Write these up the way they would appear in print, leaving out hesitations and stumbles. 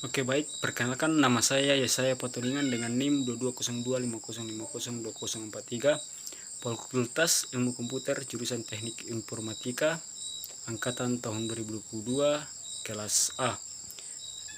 Oke, baik, perkenalkan nama saya Yesaya Patulingan dengan NIM 220250502043, Fakultas Ilmu Komputer jurusan Teknik Informatika, angkatan tahun 2022, kelas A.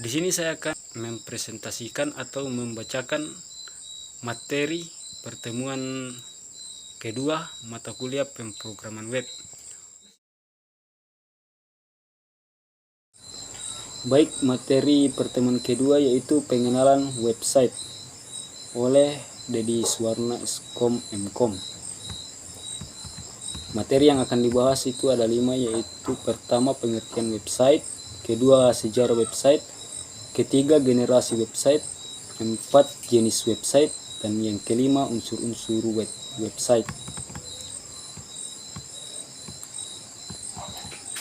Di sini saya akan mempresentasikan atau membacakan materi pertemuan kedua mata kuliah pemrograman web. Baik, materi pertemuan kedua yaitu pengenalan website oleh Dedi Suwarna Skom Mkom. Materi yang akan dibahas itu ada 5, yaitu pertama pengertian website, kedua sejarah website, ketiga generasi website, 4 jenis website, dan yang kelima unsur-unsur website.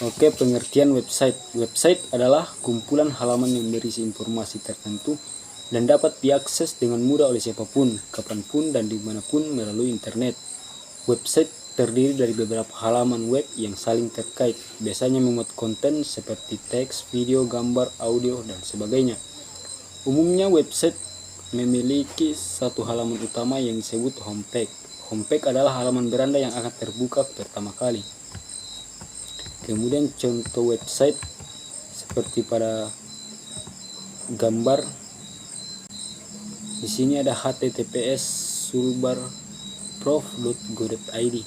Oke, pengertian website. Website adalah kumpulan halaman yang berisi informasi tertentu dan dapat diakses dengan mudah oleh siapapun, kapanpun, dan dimanapun melalui internet. Website terdiri dari beberapa halaman web yang saling terkait, biasanya memuat konten seperti teks, video, gambar, audio, dan sebagainya. Umumnya website memiliki satu halaman utama yang disebut homepage. Homepage adalah halaman beranda yang akan terbuka pertama kali. Kemudian contoh website seperti pada gambar. Di sini ada https://sulbarprof.go.id.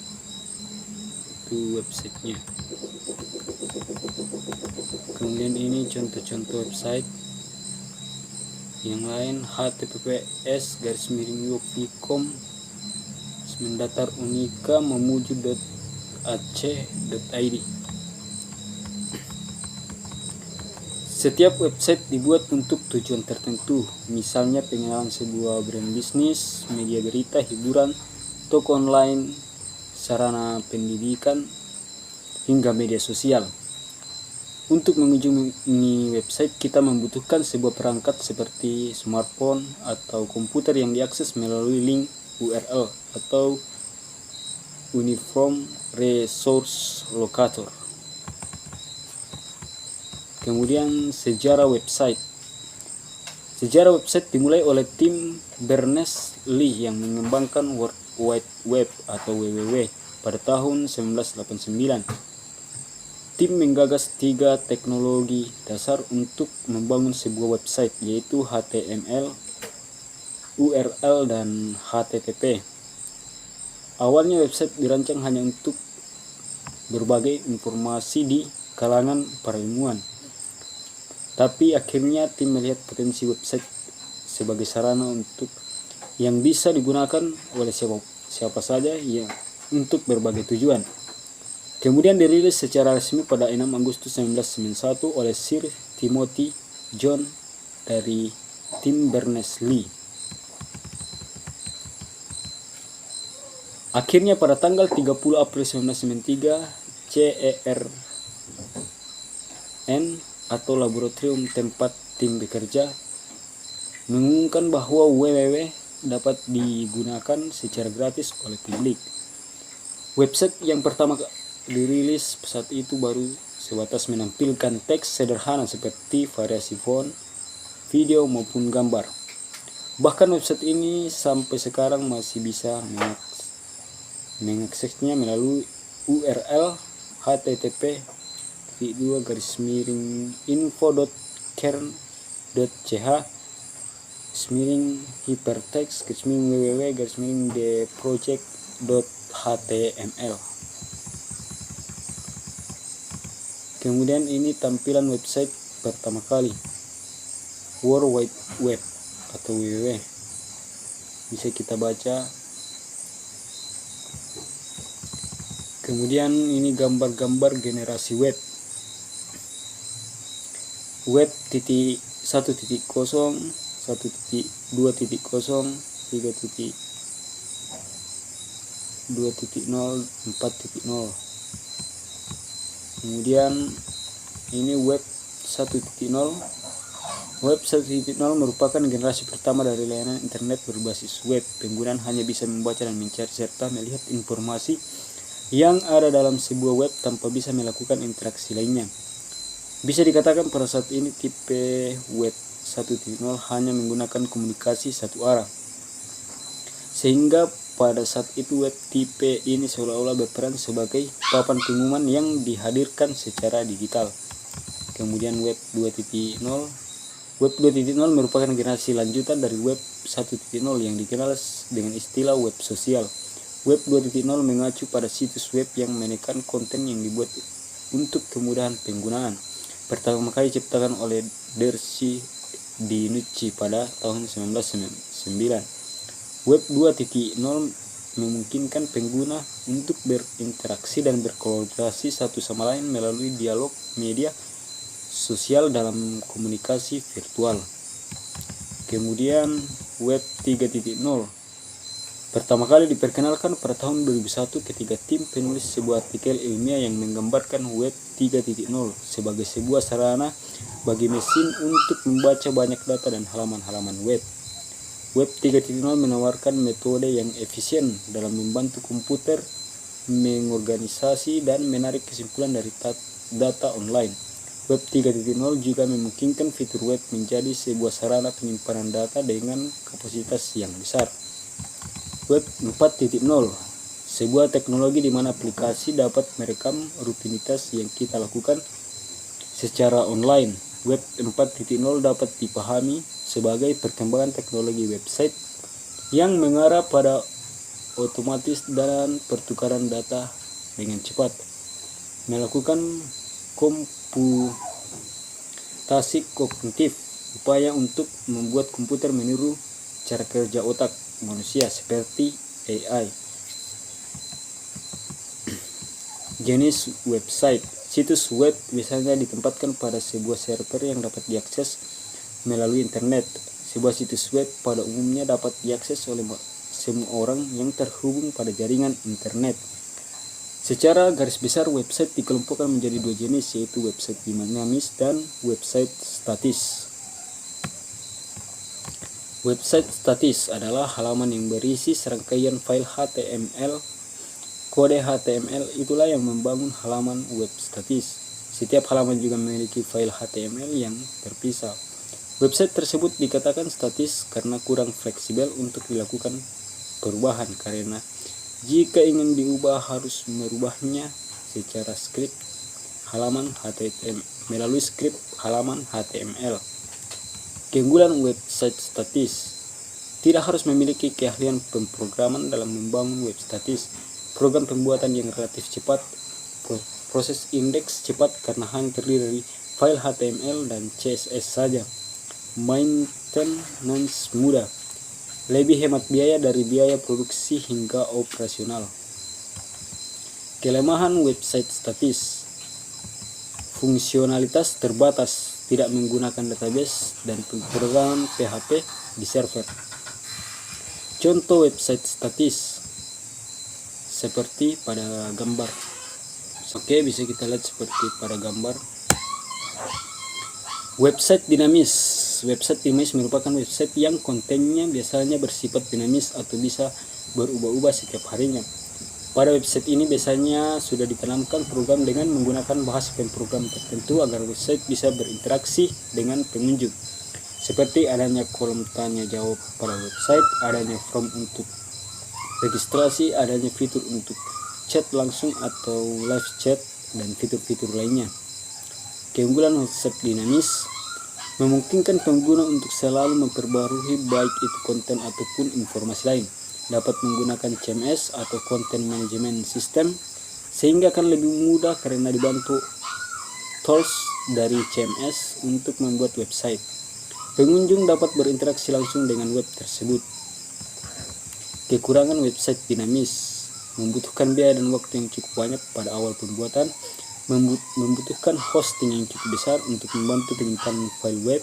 Itu websitenya. Kemudian ini contoh-contoh website yang lain, https://unika-memuju.ac.id. Setiap website dibuat untuk tujuan tertentu, misalnya pengenalan sebuah brand bisnis, media berita, hiburan, toko online, sarana pendidikan, hingga media sosial. Untuk mengunjungi website, kita membutuhkan sebuah perangkat seperti smartphone atau komputer yang diakses melalui link URL atau Uniform Resource Locator. Kemudian sejarah website. Sejarah website dimulai oleh tim Berners-Lee yang mengembangkan World Wide Web atau WWW pada tahun 1989. Tim menggagas 3 teknologi dasar untuk membangun sebuah website, yaitu HTML, URL, dan HTTP. Awalnya website dirancang hanya untuk berbagai informasi di kalangan para ilmuwan. Tapi akhirnya tim melihat potensi website sebagai sarana yang bisa digunakan oleh siapa saja untuk berbagai tujuan. Kemudian dirilis secara resmi pada 6 Agustus 1991 oleh Sir Timothy John dari tim Berners-Lee. Akhirnya pada tanggal 30 April 1993, CERN atau laboratorium tempat tim bekerja mengumumkan bahwa WWW dapat digunakan secara gratis oleh publik. Website yang pertama dirilis saat itu baru sebatas menampilkan teks sederhana seperti variasi font, video maupun gambar. Bahkan website ini sampai sekarang masih bisa mengaksesnya melalui URL http://info.kern.ch/www-theproject.html. Kemudian ini tampilan website pertama kali, World Wide Web atau WWW. Bisa kita baca. Kemudian ini gambar-gambar generasi web. Web 1.0, 1.2.0, 3.0, 2.0, 4.0. Kemudian ini web 1.0. Web 1.0 merupakan generasi pertama dari layanan internet berbasis web. Penggunaan hanya bisa membaca dan mencari serta melihat informasi yang ada dalam sebuah web tanpa bisa melakukan interaksi lainnya. Bisa dikatakan pada saat ini tipe web 1.0 hanya menggunakan komunikasi satu arah, sehingga pada saat itu web tipe ini seolah-olah berperan sebagai papan pengumuman yang dihadirkan secara digital. Kemudian web 2.0 merupakan generasi lanjutan dari web 1.0 yang dikenal dengan istilah web sosial. Web 2.0 mengacu pada situs web yang menekan konten yang dibuat untuk kemudahan penggunaan. Pertama kali diciptakan oleh Dersi Dinucci pada tahun 1999. Web 2.0 memungkinkan pengguna untuk berinteraksi dan berkolaborasi satu sama lain melalui dialog media sosial dalam komunikasi virtual. Kemudian web 3.0 pertama kali diperkenalkan pada tahun 2001 ketika tim penulis sebuah artikel ilmiah yang menggambarkan web 3.0 sebagai sebuah sarana bagi mesin untuk membaca banyak data dan halaman-halaman web. Web 3.0 menawarkan metode yang efisien dalam membantu komputer mengorganisasi dan menarik kesimpulan dari data online. Web 3.0 juga memungkinkan fitur web menjadi sebuah sarana penyimpanan data dengan kapasitas yang besar. Web 4.0 sebuah teknologi di mana aplikasi dapat merekam rutinitas yang kita lakukan secara online. Web 4.0 dapat dipahami sebagai perkembangan teknologi website yang mengarah pada otomatis dan pertukaran data dengan cepat, melakukan komputasi kognitif, upaya untuk membuat komputer meniru cara kerja otak manusia seperti AI. Jenis website. Situs web biasanya ditempatkan pada sebuah server yang dapat diakses melalui internet. Sebuah situs web pada umumnya dapat diakses oleh semua orang yang terhubung pada jaringan internet. Secara garis besar website dikelompokkan menjadi dua jenis, yaitu website dinamis dan website statis. Website statis adalah halaman yang berisi serangkaian file HTML. Kode HTML itulah yang membangun halaman web statis. Setiap halaman juga memiliki file HTML yang terpisah. Website tersebut dikatakan statis karena kurang fleksibel untuk dilakukan perubahan, karena jika ingin diubah harus merubahnya secara skrip halaman HTML melalui skrip halaman HTML. Keunggulan website statis: tidak harus memiliki keahlian pemrograman dalam membangun web statis. Program pembuatan yang relatif cepat, proses indeks cepat karena hanya terdiri dari file HTML dan CSS saja. Maintenance mudah, lebih hemat biaya dari biaya produksi hingga operasional. Kelemahan website statis: fungsionalitas terbatas, tidak menggunakan database dan pemrograman PHP di server. Contoh website statis seperti pada gambar. Oke, bisa kita lihat seperti pada gambar. Website dinamis. Website dinamis merupakan website yang kontennya biasanya bersifat dinamis atau bisa berubah-ubah setiap harinya. Pada website ini biasanya sudah ditanamkan program dengan menggunakan bahasa pemrogram tertentu agar website bisa berinteraksi dengan pengunjung. Seperti adanya kolom tanya jawab pada website, adanya form untuk registrasi, adanya fitur untuk chat langsung atau live chat, dan fitur-fitur lainnya. Keunggulan website dinamis: memungkinkan pengguna untuk selalu memperbarui baik itu konten ataupun informasi lain. Dapat menggunakan CMS atau Content Management System, sehingga akan lebih mudah karena dibantu tools dari CMS untuk membuat website. Pengunjung dapat berinteraksi langsung dengan web tersebut. Kekurangan website dinamis: membutuhkan biaya dan waktu yang cukup banyak pada awal pembuatan, membutuhkan hosting yang cukup besar untuk membantu penyimpanan file web,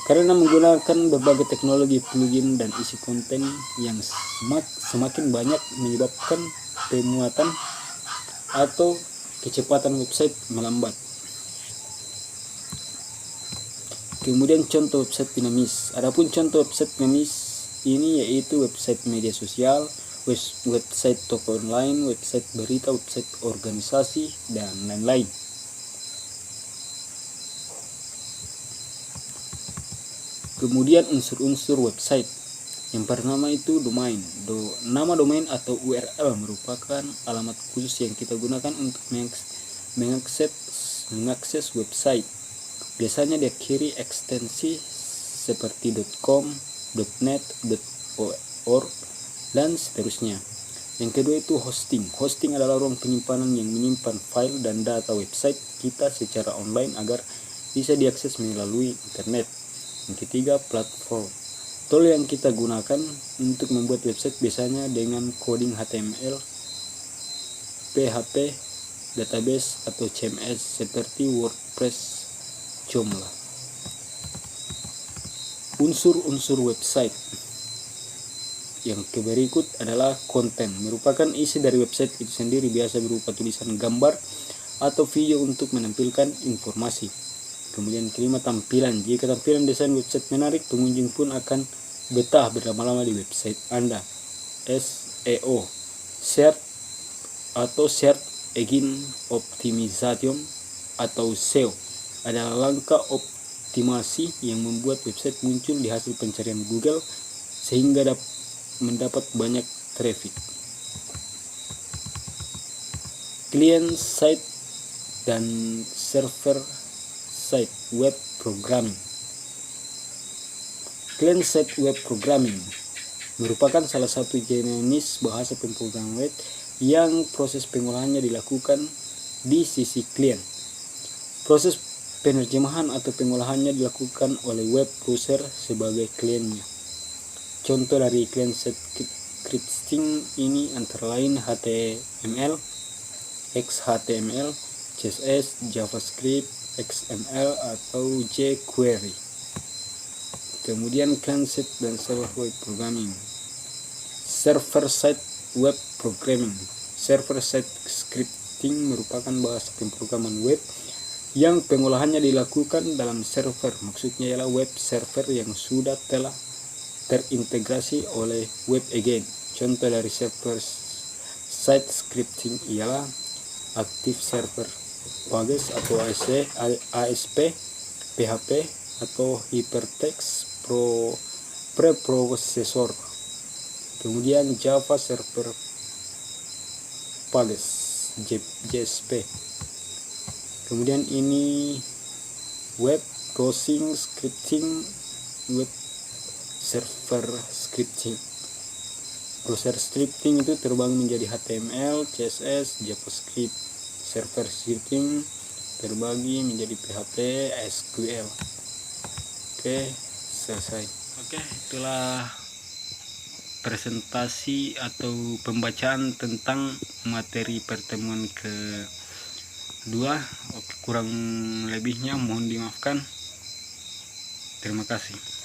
karena menggunakan berbagai teknologi plugin dan isi konten yang semakin banyak menyebabkan pemuatan atau kecepatan website melambat. Kemudian contoh website dinamis. Adapun contoh website dinamis ini yaitu website media sosial, website toko online, website berita, website organisasi, dan lain-lain. Kemudian unsur-unsur website. Yang pertama itu domain. Nama domain atau URL merupakan alamat khusus yang kita gunakan untuk mengakses website. Biasanya diakhiri ekstensi seperti .com, .net, .org, dan seterusnya. Yang kedua itu hosting. Hosting adalah ruang penyimpanan yang menyimpan file dan data website kita secara online agar bisa diakses melalui internet. Yang ketiga, platform. Tool yang kita gunakan untuk membuat website biasanya dengan coding HTML, PHP, database atau CMS seperti WordPress, Joomla. Unsur-unsur website. Yang berikut adalah konten, merupakan isi dari website itu sendiri, biasa berupa tulisan, gambar, atau video untuk menampilkan informasi. Kemudian kelima, tampilan. Jika tampilan desain website menarik, pengunjung pun akan betah berlama-lama di website Anda. SEO, Search Engine Optimization atau SEO adalah langkah optimasi yang membuat website muncul di hasil pencarian Google sehingga mendapat banyak traffic. Client side dan server side web programming. Client side web programming merupakan salah satu jenis bahasa pemrograman web yang proses pengolahannya dilakukan di sisi klien. Proses penerjemahan atau pengolahannya dilakukan oleh web browser sebagai kliennya. Contoh dari client side scripting ini antara lain HTML, XHTML, CSS, JavaScript, XML atau jQuery. Kemudian client side dan server web programming. Server side web programming. Server side scripting merupakan bahasa pemrograman web yang pengolahannya dilakukan dalam server. Maksudnya ialah web server yang sudah telah terintegrasi oleh web agent. Contoh dari server side scripting ialah Active Server Pages atau ASP, PHP atau Hypertext Preprocessor. Kemudian Java Server Pages, JSP. Kemudian ini web browsing scripting, web server scripting. Browser scripting itu terbang menjadi HTML, CSS, JavaScript. Server scripting terbagi menjadi PHP, SQL. Oke, selesai. Oke, itulah presentasi atau pembacaan tentang materi pertemuan kedua. Kurang lebihnya mohon dimaafkan. Terima kasih.